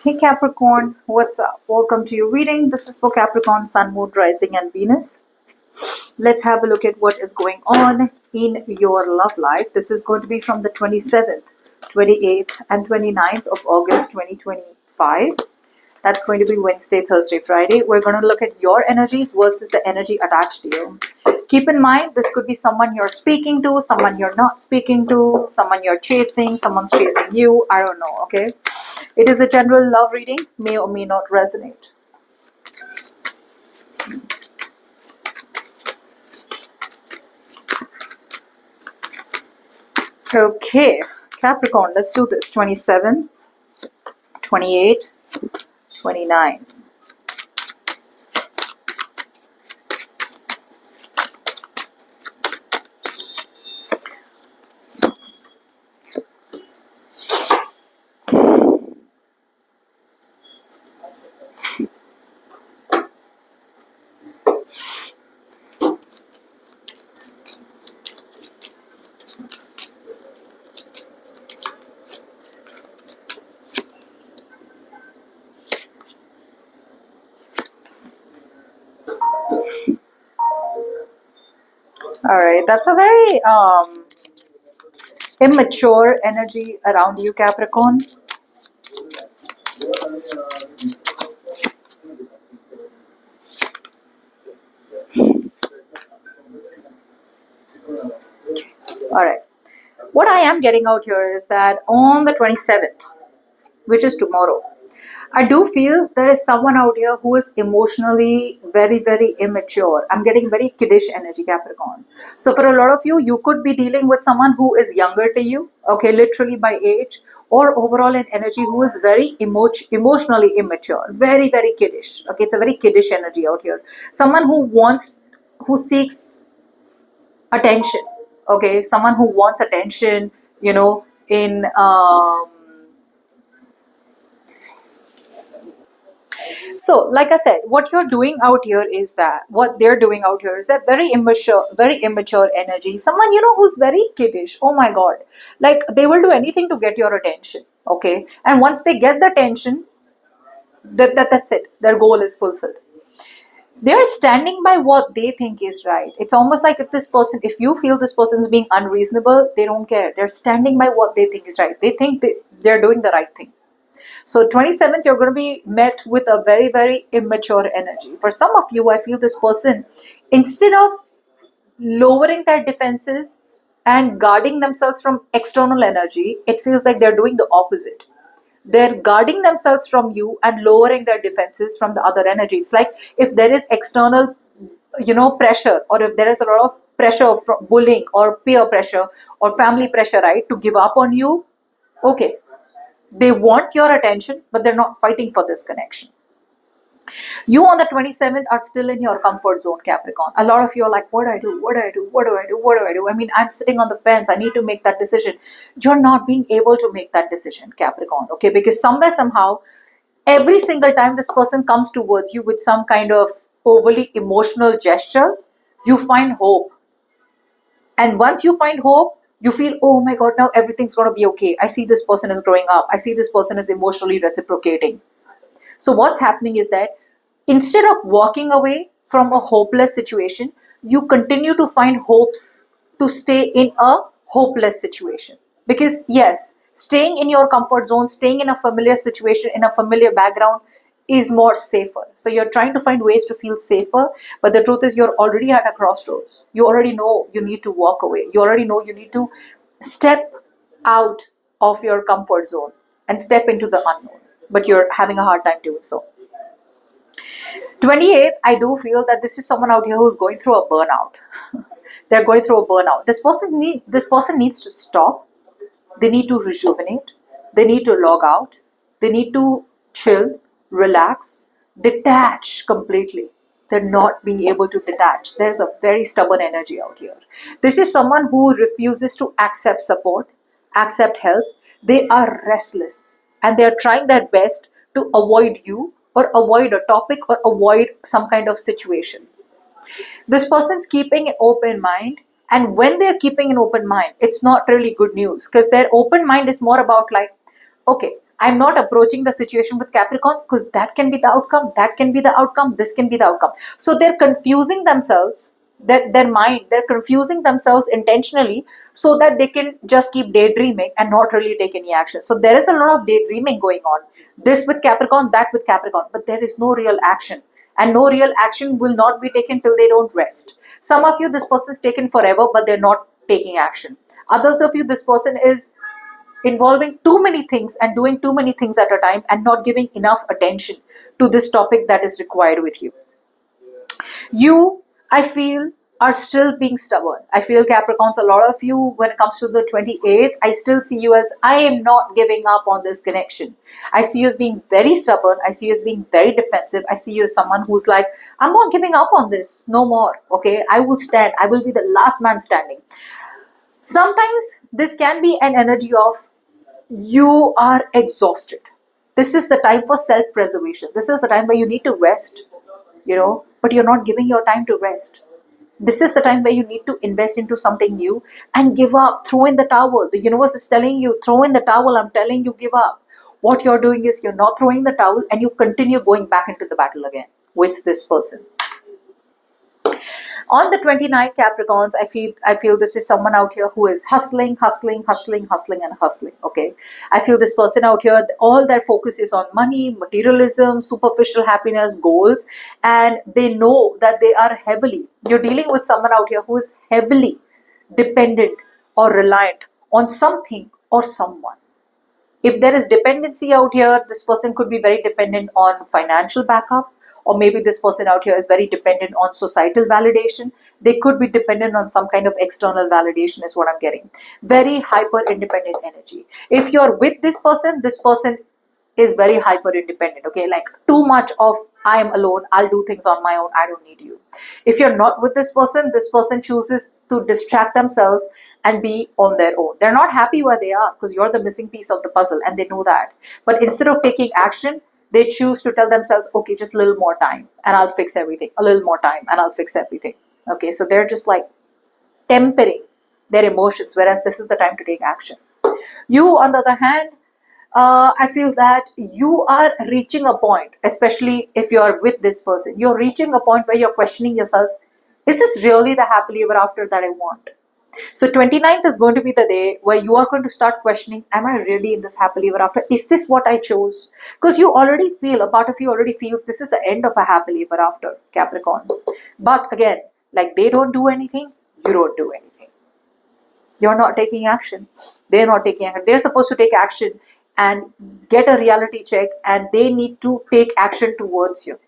Hey Capricorn, what's up? Welcome to your reading. This is for Capricorn, Sun, Moon, Rising, and Venus. Let's have a look at what is going on in your love life. This is going to be from the 27th, 28th, and 29th of August 2025. That's going to be Wednesday, Thursday, Friday. We're going to look at your energies versus the energy attached to you. Keep in mind, this could be someone you're speaking to, someone you're not speaking to, someone you're chasing, someone's chasing you. I don't know, okay? It is a general love reading, may or may not resonate. Okay, Capricorn, let's do this. 27, 28, 29. All right, that's a very immature energy around you, Capricorn. All right, what I am getting out here is that on the 27th, which is tomorrow, I do feel there is someone out here who is emotionally very, very immature. I'm getting very kiddish energy, Capricorn. So for a lot of you, you could be dealing with someone who is younger to you, okay, literally by age, or overall in energy who is very emotionally immature, very, very kiddish. Okay, it's a very kiddish energy out here. Someone who seeks attention. Okay, someone who wants attention, in So, like I said, what you're doing out here is that what they're doing out here is that very immature energy. Someone, who's very kiddish. Oh my God. Like they will do anything to get your attention. Okay. And once they get the attention, that's it. Their goal is fulfilled. They're standing by what they think is right. It's almost like if you feel this person's being unreasonable, they don't care. They're standing by what they think is right. They think they're doing the right thing. So 27th, you're going to be met with a very, very immature energy. For some of you, I feel this person, instead of lowering their defenses and guarding themselves from external energy, it feels like they're doing the opposite. They're guarding themselves from you and lowering their defenses from the other energy. It's like if there is external, pressure, or if there is a lot of pressure from bullying or peer pressure or family pressure, right, to give up on you, okay, they want your attention, but they're not fighting for this connection. You on the 27th are still in your comfort zone, Capricorn. A lot of you are like, what do I do? What do I do? What do I do? What do I do? I mean, I'm sitting on the fence. I need to make that decision. You're not being able to make that decision, Capricorn, okay? Because somewhere, somehow, every single time this person comes towards you with some kind of overly emotional gestures, you find hope. And once you find hope, you feel, oh my God, now everything's going to be okay. I see this person is growing up. I see this person is emotionally reciprocating. So what's happening is that instead of walking away from a hopeless situation, you continue to find hopes to stay in a hopeless situation. Because yes, staying in your comfort zone, staying in a familiar situation, in a familiar background is more safer. So you're trying to find ways to feel safer, but the truth is you're already at a crossroads. You already know you need to walk away. You already know you need to step out of your comfort zone and step into the unknown, but you're having a hard time doing so. 28th, I do feel that this is someone out here who's going through a burnout. They're going through a burnout. This person needs to stop. They need to rejuvenate. They need to log out. They need to chill, relax, detach completely. They're not being able to detach. There's a very stubborn energy out here. This is someone who refuses to accept support, accept help. They are restless and they are trying their best to avoid you or avoid a topic or avoid some kind of situation. This person's keeping an open mind, and when they're keeping an open mind, it's not really good news, because their open mind is more about like, okay, I'm not approaching the situation with Capricorn because that can be the outcome, that can be the outcome, this can be the outcome. So they're confusing themselves, their mind, they're confusing themselves intentionally so that they can just keep daydreaming and not really take any action. So there is a lot of daydreaming going on. This with Capricorn, that with Capricorn, but there is no real action. And no real action will not be taken till they don't rest. Some of you, this person is taken forever, but they're not taking action. Others of you, this person is involving too many things and doing too many things at a time and not giving enough attention to this topic that is required with you. You, I feel, are still being stubborn. I feel Capricorns, a lot of you, when it comes to the 28th, I still see you as, I am not giving up on this connection. I see you as being very stubborn. I see you as being very defensive. I see you as someone who's like, I'm not giving up on this no more. Okay, I will stand. I will be the last man standing. Sometimes this can be an energy of you are exhausted. This is the time for self-preservation. This is the time where you need to rest, but you're not giving your time to rest. This is the time where you need to invest into something new and give up, throw in the towel. The universe is telling you, throw in the towel. I'm telling you, give up. What you're doing is you're not throwing the towel and you continue going back into the battle again with this person. On the 29th, Capricorns, I feel this is someone out here who is hustling, and hustling. Okay, I feel this person out here, all their focus is on money, materialism, superficial happiness, goals, and they know that they are heavily. You're dealing with someone out here who is heavily dependent or reliant on something or someone. If there is dependency out here, this person could be very dependent on financial backup, or maybe this person out here is very dependent on societal validation. They could be dependent on some kind of external validation is what I'm getting. Very hyper independent energy. If you're with this person is very hyper independent. Okay, like too much of I am alone, I'll do things on my own, I don't need you. If you're not with this person chooses to distract themselves and be on their own. They're not happy where they are because you're the missing piece of the puzzle and they know that. But instead of taking action, they choose to tell themselves, okay, just a little more time and I'll fix everything. A little more time and I'll fix everything. Okay, so they're just like tempering their emotions, whereas this is the time to take action. You, on the other hand, I feel that you are reaching a point, especially if you're with this person, you're reaching a point where you're questioning yourself, is this really the happily ever after that I want? So 29th is going to be the day where you are going to start questioning, am I really in this happily ever after? Is this what I chose? Because you already feel, a part of you already feels this is the end of a happily ever after, Capricorn. But again, like they don't do anything, you don't do anything. You're not taking action. They're not taking action. They're supposed to take action and get a reality check, and they need to take action towards you.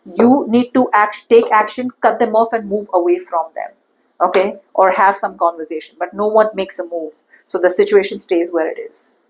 You need to take action, cut them off and move away from them. Okay, or have some conversation, but no one makes a move, so the situation stays where it is.